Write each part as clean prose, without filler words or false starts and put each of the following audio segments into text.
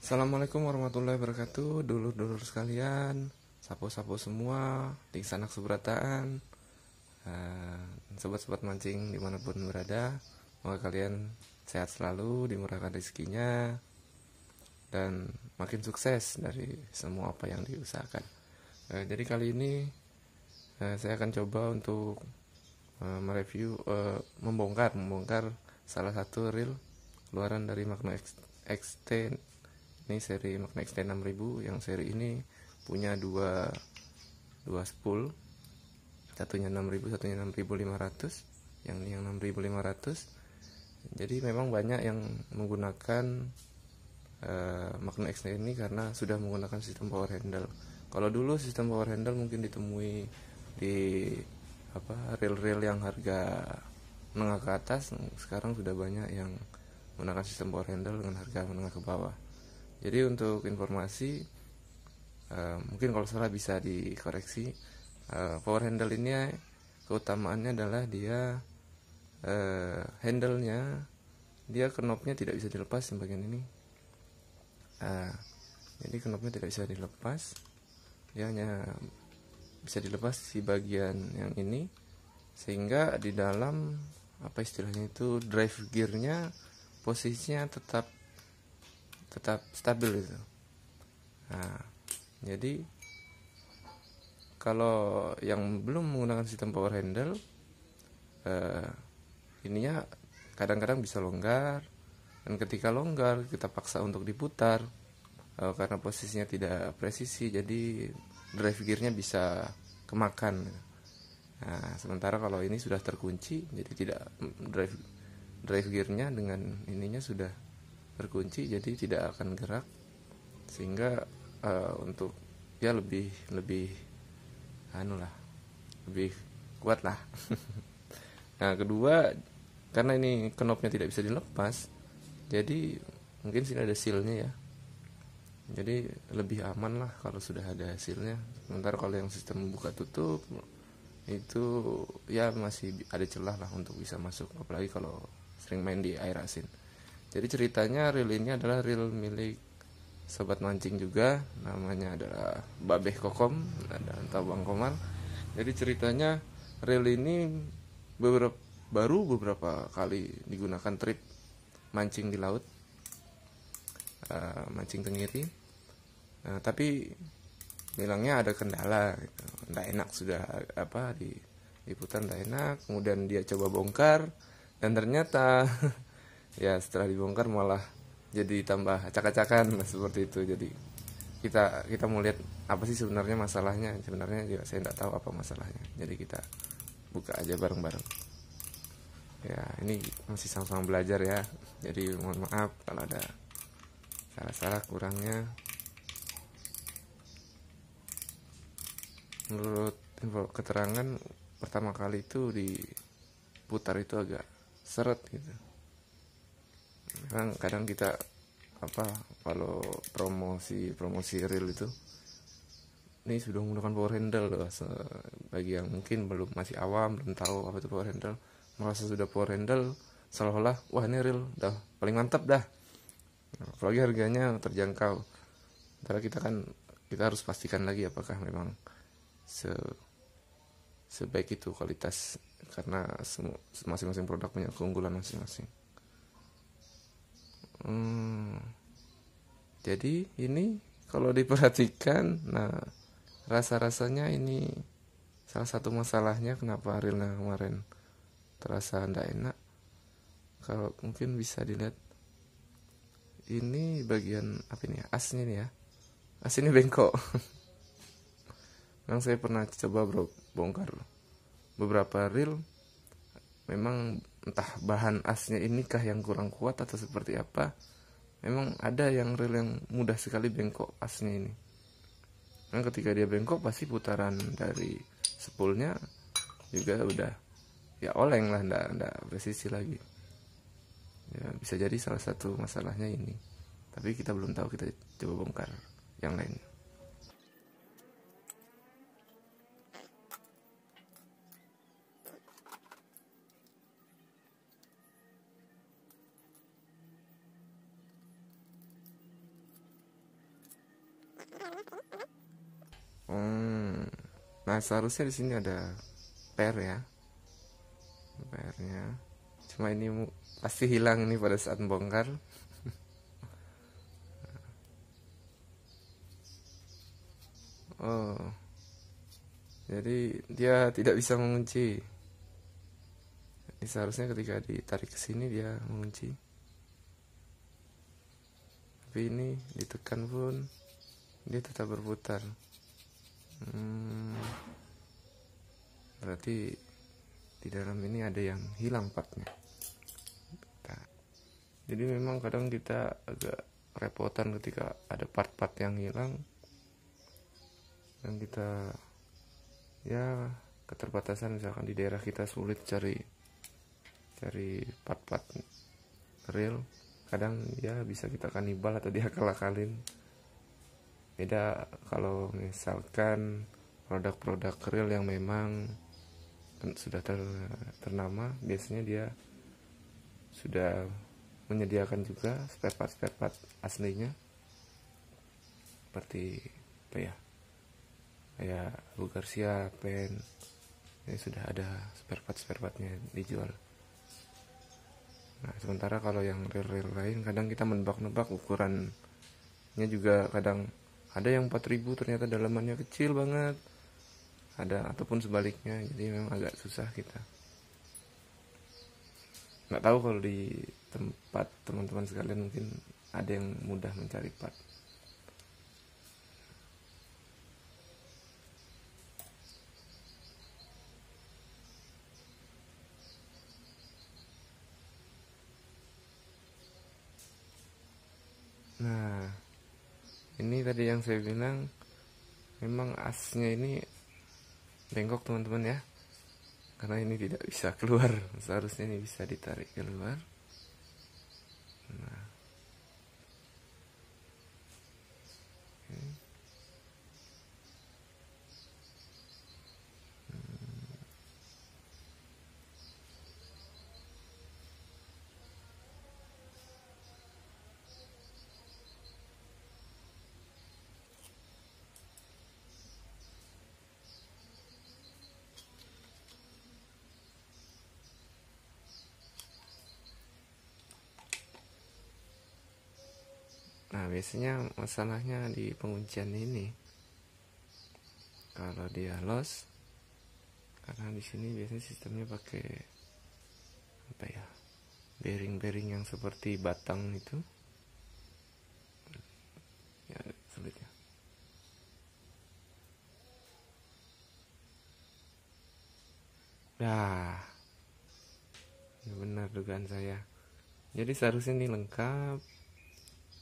Assalamualaikum warahmatullahi wabarakatuh. Dulur-dulur sekalian, sapo-sapo semua, di sanak subrataan, eh, sobat-sobat mancing dimanapun berada. Semoga kalian sehat selalu, dimurahkan rezekinya, dan makin sukses dari semua apa yang diusahakan. Jadi kali ini saya akan coba untuk mereview, membongkar salah satu reel keluaran dari Magno XT. Ini seri Magno XT 6000. Yang seri ini punya dua spool, satunya 6000, satunya 6500. Yang ini yang 6500. Jadi memang banyak yang menggunakan Magno XT ini karena sudah menggunakan sistem power handle. Kalau dulu sistem power handle mungkin ditemui di reel-reel yang harga menengah ke atas. Sekarang sudah banyak yang menggunakan sistem power handle dengan harga menengah ke bawah. Jadi untuk informasi, mungkin kalau salah bisa dikoreksi. Power handle ini keutamaannya adalah dia handle-nya, dia knopnya tidak bisa dilepas yang bagian ini. Jadi knopnya tidak bisa dilepas, dia hanya bisa dilepas di bagian yang ini, sehingga di dalam istilahnya itu drive gearnya posisinya tetap stabil gitu. Jadi kalau yang belum menggunakan sistem power handle, ininya kadang-kadang bisa longgar, dan ketika longgar kita paksa untuk diputar karena posisinya tidak presisi, jadi drive gearnya bisa kemakan. Sementara kalau ini sudah terkunci, jadi tidak, drive gearnya dengan ininya sudah terkunci, jadi tidak akan gerak, sehingga untuk ya lebih kuat lah. Nah, kedua, karena ini knopnya tidak bisa dilepas, jadi mungkin sini ada sealnya ya, jadi lebih aman lah kalau sudah ada hasilnya. Sementara kalau yang sistem buka tutup itu ya masih ada celah lah untuk bisa masuk, apalagi kalau sering main di air asin. Jadi ceritanya reel ini adalah reel milik sobat mancing juga, namanya adalah Babeh Kokom atau Bang Komar. Jadi ceritanya reel ini baru beberapa kali digunakan trip mancing di laut, mancing tenggiri, tapi bilangnya ada kendala gitu. Nggak enak, sudah diputar nggak enak. Kemudian dia coba bongkar, dan ternyata ya setelah dibongkar malah jadi tambah acak-acakan seperti itu. Jadi kita mau lihat apa sih sebenarnya masalahnya. Sebenarnya juga saya nggak tahu apa masalahnya, jadi kita buka aja bareng-bareng ya. Ini masih sama-sama belajar ya, jadi mohon maaf kalau ada salah-salah kurangnya. Menurut keterangan pertama kali itu diputar itu agak seret gitu. Kadang kita kalau promosi reel itu, ini sudah menggunakan power handle loh. Bagi yang mungkin masih awam, belum tahu apa itu power handle, merasa sudah power handle seolah-olah wah ini reel dah paling mantap dah, apalagi harganya terjangkau. Karena kita harus pastikan lagi apakah memang sebaik itu kualitas, karena masing-masing produk punya keunggulan masing-masing. Jadi ini kalau diperhatikan, nah rasa-rasanya ini salah satu masalahnya kenapa reelnya kemarin terasa tidak enak. Kalau mungkin bisa dilihat, ini bagian asnya nih ya, as ini bengkok. Memang saya pernah coba bongkar beberapa reel, memang entah bahan asnya inikah yang kurang kuat atau seperti apa, memang ada yang reel yang mudah sekali bengkok asnya ini. Dan ketika dia bengkok pasti putaran dari spoolnya juga udah ya oleng lah, ndak presisi lagi ya. Bisa jadi salah satu masalahnya ini, tapi kita belum tahu, kita coba bongkar yang lain. Hmm. Nah, seharusnya di sini ada per ya, pernya. Cuma ini pasti hilang nih pada saat membongkar. Oh, jadi dia tidak bisa mengunci. Ini seharusnya ketika ditarik ke sini dia mengunci. Tapi ini ditekan pun dia tetap berputar. Berarti di dalam ini ada yang hilang partnya. Nah, jadi memang kadang kita agak repotan ketika ada part-part yang hilang, dan kita ya keterbatasan, misalkan di daerah kita sulit cari part-part real, kadang ya bisa kita kanibal atau diakal-akalin. Beda kalau misalkan produk-produk real yang memang sudah ternama, biasanya dia sudah menyediakan juga spare part aslinya, seperti apa ya, kayak Abu Garcia pen, ini sudah ada spare partnya dijual. Nah, sementara kalau yang real lain kadang kita menebak-nebak ukurannya juga, kadang ada yang 4000 ternyata dalamannya kecil banget, ada ataupun sebaliknya. Jadi memang agak susah kita. Nggak tahu kalau di tempat teman-teman sekalian mungkin ada yang mudah mencari part. Nah, ini tadi yang saya bilang, memang asnya ini bengkok teman-teman ya, karena ini tidak bisa keluar. Seharusnya ini bisa ditarik keluar. Nah, okay. Nah, biasanya masalahnya di penguncian ini. Kalau dia loss, karena di sini biasanya sistemnya pakai apa ya, bearing yang seperti batang itu, ya sulit ya. Nah, ya benar dugaan saya. Jadi seharusnya ini lengkap,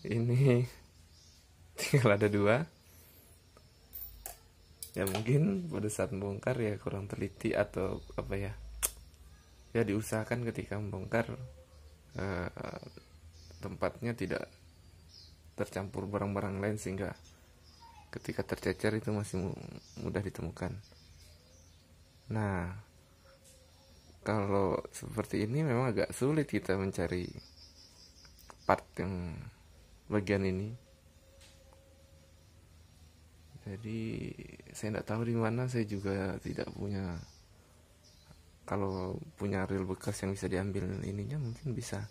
ini tinggal ada 2. Ya mungkin pada saat membongkar ya kurang teliti atau apa ya, ya diusahakan ketika membongkar tempatnya tidak tercampur barang-barang lain, sehingga ketika tercecer itu masih mudah ditemukan. Nah, kalau seperti ini memang agak sulit kita mencari part yang bagian ini. Jadi saya tidak tahu di mana, saya juga tidak punya. Kalau punya reel bekas yang bisa diambil ininya mungkin bisa,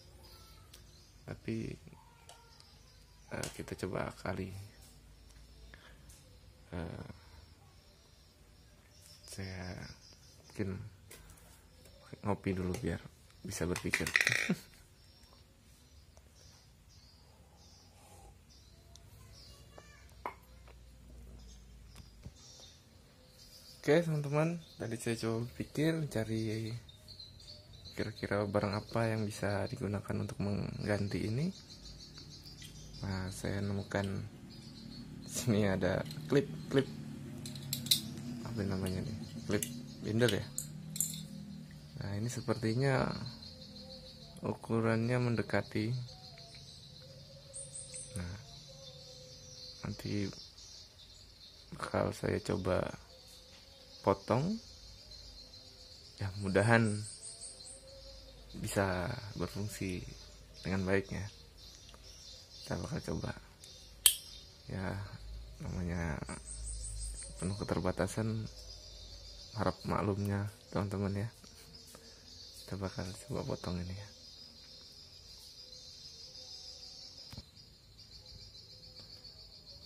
tapi kita coba kali. Saya mungkin ngopi dulu biar bisa berpikir. Oke teman-teman, tadi saya coba pikir cari kira-kira barang apa yang bisa digunakan untuk mengganti ini. Nah, saya nemukan sini ada klip apa namanya nih, klip binder ya. Nah, ini sepertinya ukurannya mendekati. Nah, nanti bakal saya coba potong, ya mudahan bisa berfungsi dengan baiknya. Kita bakal coba ya, namanya penuh keterbatasan, harap maklumnya teman-teman ya. Kita bakal coba potong ini ya.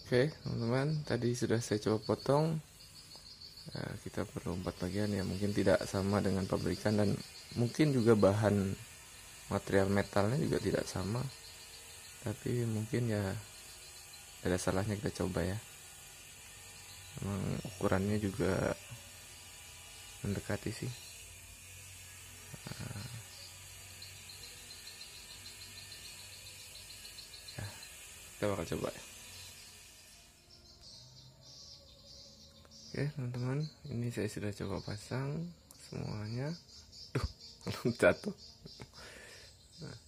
Oke teman-teman, tadi sudah saya coba potong. Kita perlu 4 bagian ya, mungkin tidak sama dengan pabrikan, dan mungkin juga bahan material metalnya juga tidak sama, tapi mungkin ya ada salahnya kita coba ya. Memang ukurannya juga mendekati sih. Ya, kita bakal coba ya. Oke teman-teman, ini saya sudah coba pasang semuanya. Belum jatuh. Nah.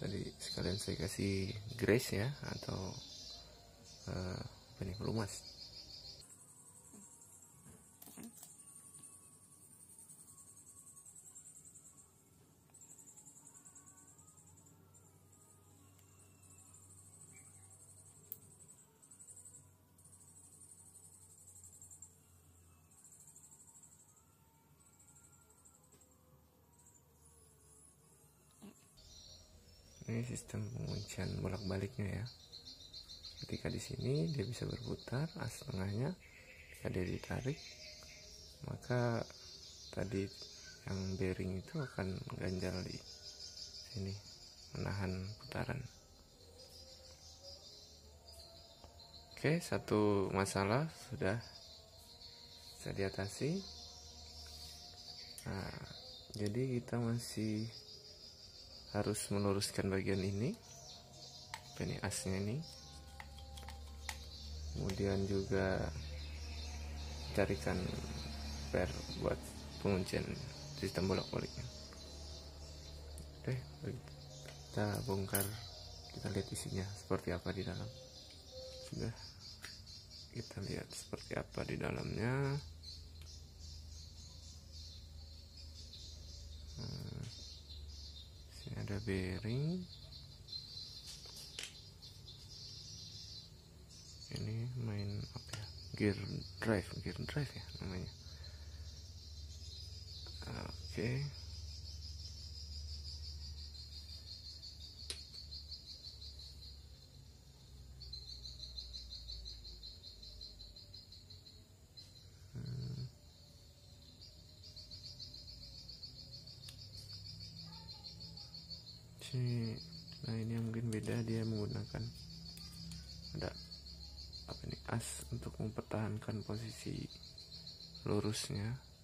Tadi sekalian saya kasih grease ya, atau apa nih, pelumas. Ini sistem penguncian bolak-baliknya ya. Ketika di sini dia bisa berputar, as tengahnya ketika dia ditarik, maka tadi yang bearing itu akan ganjal di sini, menahan putaran. Oke, satu masalah sudah bisa diatasi. Nah, jadi kita masih harus meluruskan bagian ini asnya ini, kemudian juga carikan per buat penguncian sistem bolak-baliknya. Oke, kita bongkar, kita lihat isinya seperti apa di dalam. Sudah kita lihat seperti apa di dalamnya. Sini ada bearing, ini main apa ya, gear drive ya namanya. Oke. Nah ini yang mungkin beda, dia menggunakan ada apa nih, as untuk mempertahankan posisi lurusnya.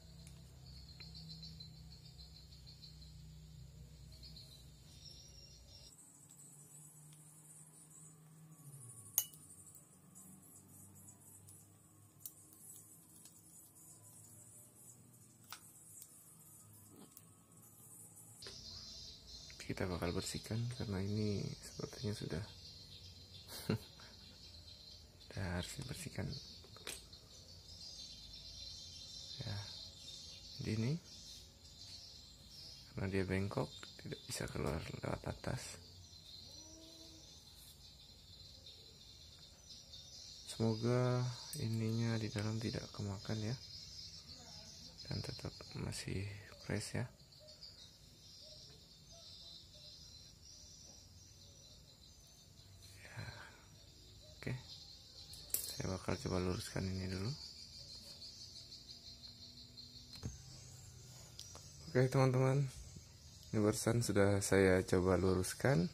Kita bakal bersihkan karena ini sepertinya sudah harus dibersihkan ya. Jadi ini karena dia bengkok, tidak bisa keluar lewat atas. Semoga ininya di dalam tidak kemakan ya, dan tetap masih fresh ya. Oke, saya bakal coba luruskan ini dulu. Oke teman-teman, ini barusan sudah saya coba luruskan.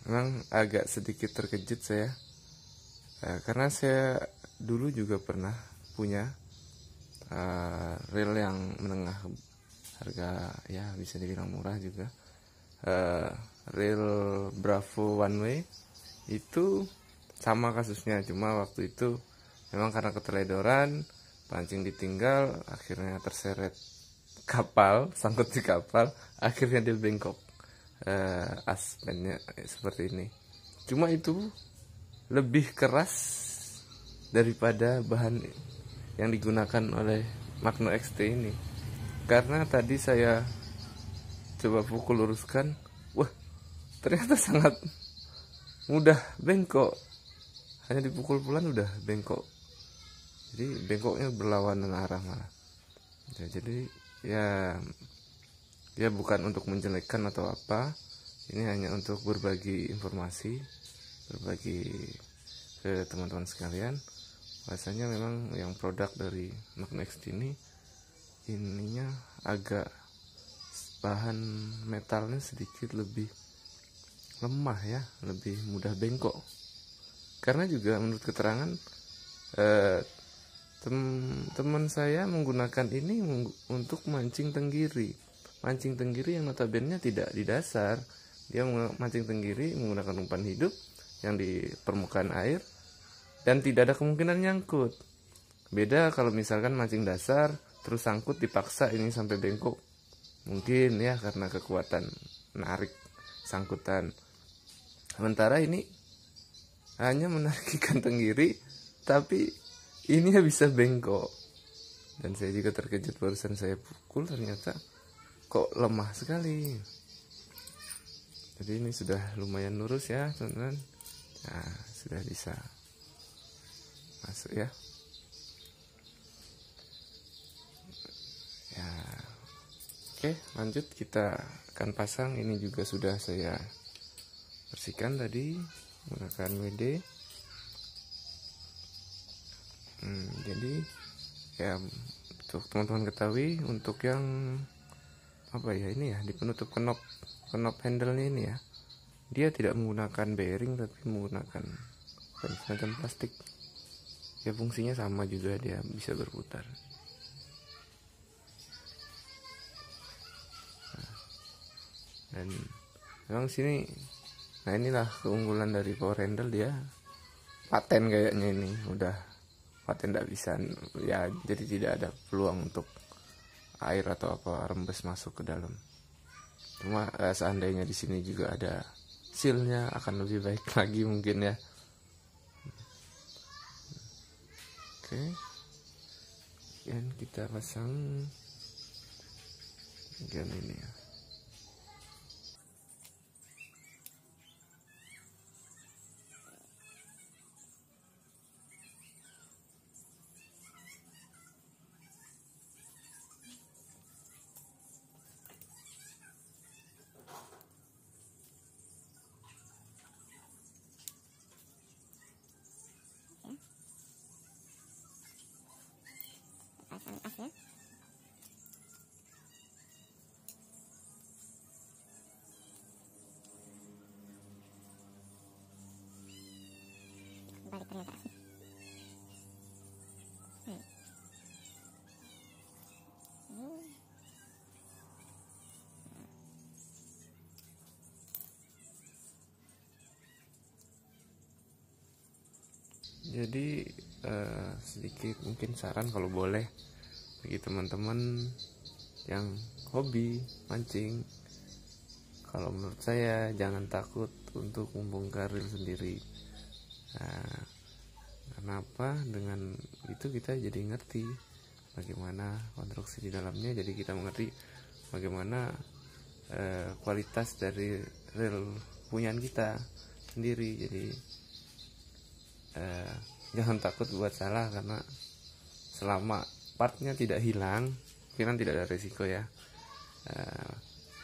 Memang agak sedikit terkejut saya, karena saya dulu juga pernah punya reel yang menengah, harga ya bisa dibilang murah juga, reel Bravo One Way. Itu sama kasusnya, cuma waktu itu memang karena keteledoran, pancing ditinggal, akhirnya terseret kapal, sangkut di kapal, akhirnya dia bengkok. Aspennya seperti ini. Cuma itu lebih keras daripada bahan yang digunakan oleh Magno XT ini. karena tadi saya coba pukul luruskan, wah ternyata sangat mudah bengkok, hanya dipukul pelan udah bengkok. Jadi bengkoknya berlawanan arah malah. Ya, jadi ya bukan untuk menjelekkan atau apa, ini hanya untuk berbagi informasi, berbagi ke teman-teman sekalian. Bahasanya memang yang produk dari Magnext ini ininya agak bahan metalnya sedikit lebih lemah ya, lebih mudah bengkok. Karena juga menurut keterangan teman saya menggunakan ini untuk mancing tenggiri. Mancing tenggiri yang notabene tidak di dasar. Dia mancing tenggiri menggunakan umpan hidup yang di permukaan air dan tidak ada kemungkinan nyangkut. Beda kalau misalkan mancing dasar terus sangkut dipaksa ini sampai bengkok. Mungkin ya karena kekuatan menarik sangkutan. Sementara ini hanya menarik ikan tenggiri tapi ini bisa bengkok. Dan saya juga terkejut barusan saya pukul ternyata kok lemah sekali. Jadi ini sudah lumayan lurus ya teman-teman. Nah, sudah bisa masuk ya. Ya. Oke, lanjut kita akan pasang. Ini juga sudah saya bersihkan tadi menggunakan WD. Jadi ya untuk teman-teman ketahui, untuk yang apa ya ini ya, di penutup knop handle-nya ini ya, dia tidak menggunakan bearing tapi menggunakan semacam plastik. Ya fungsinya sama juga, dia bisa berputar. Dan memang sini, nah inilah keunggulan dari power handle, dia paten kayaknya ini udah paten, tidak bisa ya, jadi tidak ada peluang untuk air atau apa rembes masuk ke dalam. Cuma seandainya di sini juga ada sealnya akan lebih baik lagi mungkin ya. Oke, dan kita pasang bagian ini ya. Balik ternyata. Jadi sedikit mungkin saran kalau boleh bagi teman-teman yang hobi mancing, kalau menurut saya jangan takut untuk membongkar reel sendiri. Nah, kenapa? Dengan itu kita jadi ngerti bagaimana konstruksi di dalamnya, jadi kita mengerti bagaimana kualitas dari reel punyaan kita sendiri. Jadi jangan takut buat salah, karena selama partnya tidak hilang, mungkin tidak ada resiko ya.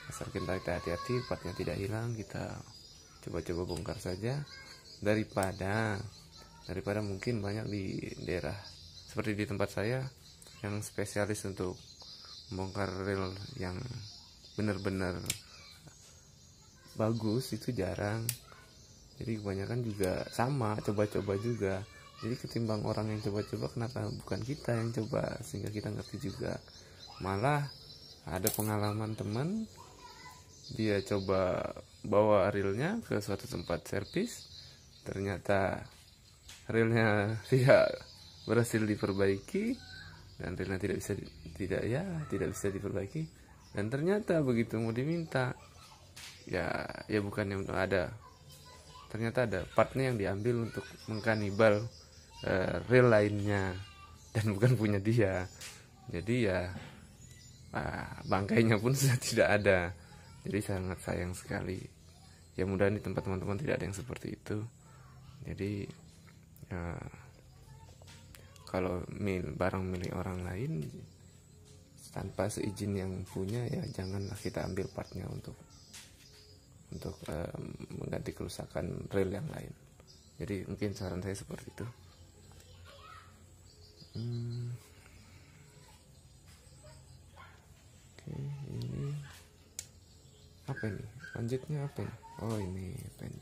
Asal kita hati-hati, partnya tidak hilang, kita coba-coba bongkar saja, daripada mungkin banyak di daerah seperti di tempat saya yang spesialis untuk membongkar reel yang benar-benar bagus itu jarang. Jadi kebanyakan juga sama, coba-coba juga. Jadi ketimbang orang yang coba-coba, kenapa bukan kita yang coba, sehingga kita ngerti juga. Malah ada pengalaman teman, dia coba bawa reelnya ke suatu tempat servis, ternyata reelnya tidak berhasil diperbaiki, dan reelnya tidak bisa diperbaiki. Dan ternyata begitu mau diminta, ya bukan yang ada, ternyata ada partnya yang diambil untuk mengkanibal reel lainnya dan bukan punya dia. Jadi ya bangkainya pun sudah tidak ada. Jadi sangat sayang sekali. Ya mudah-mudahan di tempat teman-teman tidak ada yang seperti itu. Jadi kalau barang milik orang lain tanpa seizin yang punya, ya janganlah kita ambil partnya untuk mengganti kerusakan rel yang lain. Jadi mungkin saran saya seperti itu. Oke, ini apa ini? Lanjutnya apa ini? Oh, ini pen.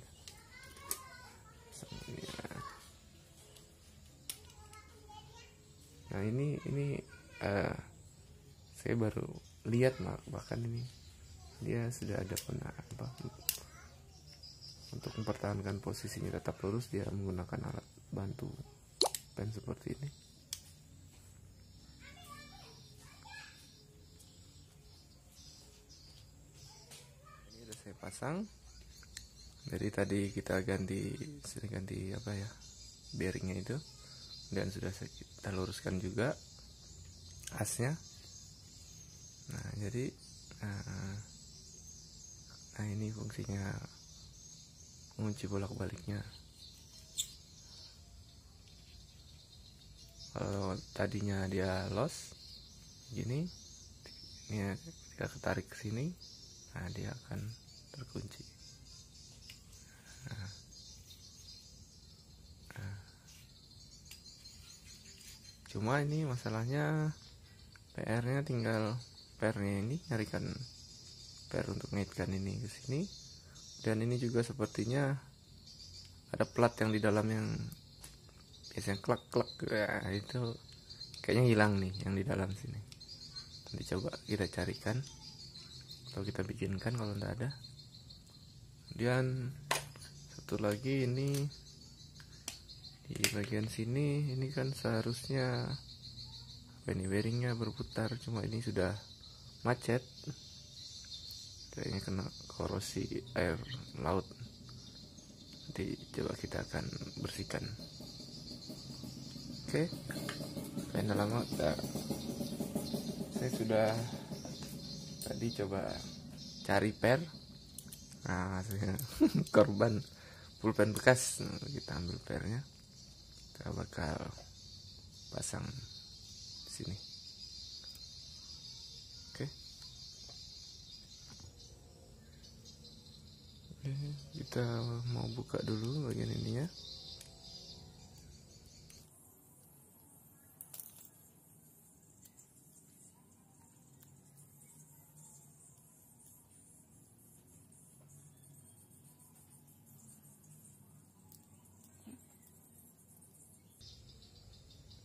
Nah, ini saya baru lihat, bahkan ini dia sudah ada untuk mempertahankan posisinya tetap lurus, dia menggunakan alat bantu pen seperti ini. Ini sudah saya pasang. Jadi tadi kita ganti bearingnya itu, dan sudah kita luruskan juga asnya. Nah, jadi ini fungsinya mengunci bolak-baliknya. Kalau tadinya dia loss gini, ini kita ketarik ke sini, nah dia akan terkunci. Cuma ini masalahnya PR-nya tinggal ini nyarikan PR untuk ngaitkan ini ke sini. Dan ini juga sepertinya ada plat yang di dalam yang biasanya klak-klak, ya, itu kayaknya hilang nih yang di dalam sini. Nanti coba kita carikan atau kita bikinkan kalau tidak ada. Kemudian satu lagi, ini di bagian sini, ini kan seharusnya bearingnya berputar, cuma ini sudah macet, kayaknya kena korosi air laut. Nanti coba kita akan bersihkan. Oke, kayaknya lama. Saya sudah tadi coba cari per. Nah, hasilnya korban pulpen bekas. Kita ambil pernya, kita bakal pasang di sini. Oke, kita mau buka dulu bagian ininya.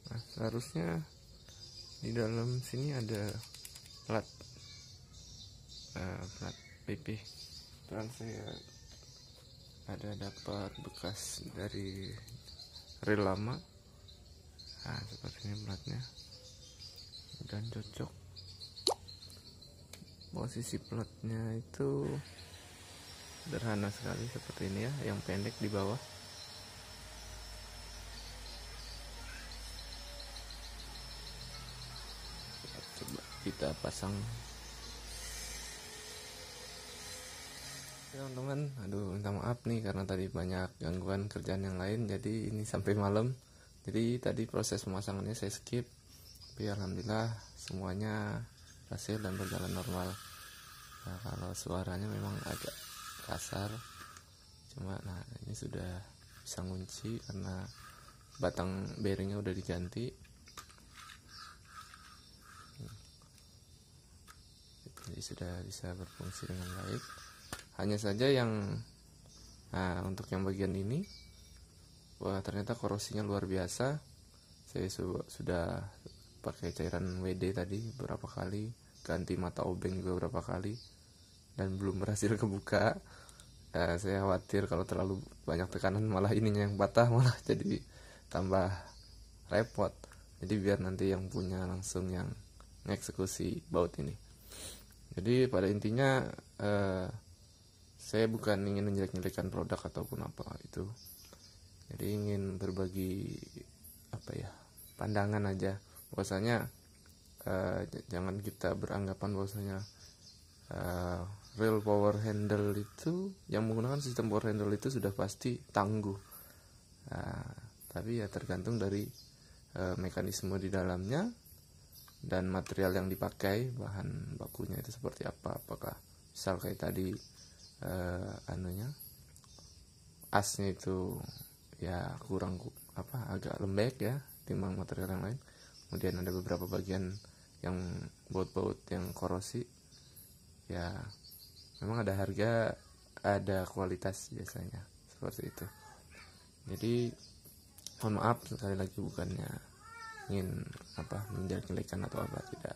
Nah, seharusnya di dalam sini ada plat PP. Dan saya ada dapat bekas dari rel lama. Nah, seperti ini platnya, dan cocok. Posisi platnya itu sederhana sekali, seperti ini ya, yang pendek di bawah. Coba kita pasang. Teman-teman, minta maaf nih karena tadi banyak gangguan kerjaan yang lain, jadi ini sampai malam. Jadi tadi proses pemasangannya saya skip, tapi alhamdulillah semuanya berhasil dan berjalan normal. Nah, kalau suaranya memang agak kasar, cuma ini sudah bisa ngunci karena batang bearingnya udah diganti. Jadi sudah bisa berfungsi dengan baik. Hanya saja untuk yang bagian ini, wah ternyata korosinya luar biasa. Saya sudah pakai cairan WD tadi beberapa kali, ganti mata obeng juga beberapa kali, dan belum berhasil kebuka. Saya khawatir kalau terlalu banyak tekanan malah ininya yang patah, malah jadi tambah repot. Jadi biar nanti yang punya langsung yang mengeksekusi baut ini. Jadi pada intinya saya bukan ingin menjelek-jelekan produk ataupun apa itu. Jadi ingin berbagi pandangan aja. Bahwasanya jangan kita beranggapan bahwasanya real power handle itu, yang menggunakan sistem power handle itu sudah pasti tangguh. Tapi ya tergantung dari mekanisme di dalamnya dan material yang dipakai, bahan bakunya itu seperti apa. Apakah misal kayak tadi asnya itu ya kurang agak lembek ya timbang material yang lain. Kemudian ada beberapa bagian yang baut-baut yang korosi, ya memang ada harga, ada kualitas biasanya seperti itu. Jadi mohon maaf sekali lagi, bukannya ingin menjelek-jelekan atau apa, tidak.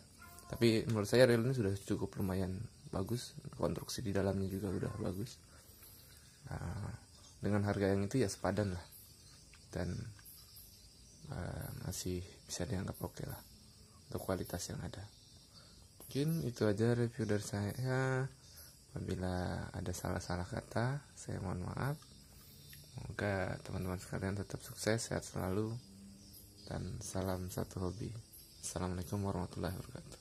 Tapi menurut saya rel ini sudah cukup lumayan bagus, konstruksi di dalamnya juga udah bagus. Dengan harga yang itu ya sepadan lah, dan masih bisa dianggap oke lah untuk kualitas yang ada. Mungkin itu aja review dari saya. Apabila ada salah-salah kata, saya mohon maaf. Semoga teman-teman sekalian tetap sukses, sehat selalu, dan salam satu hobi. Assalamualaikum warahmatullahi wabarakatuh.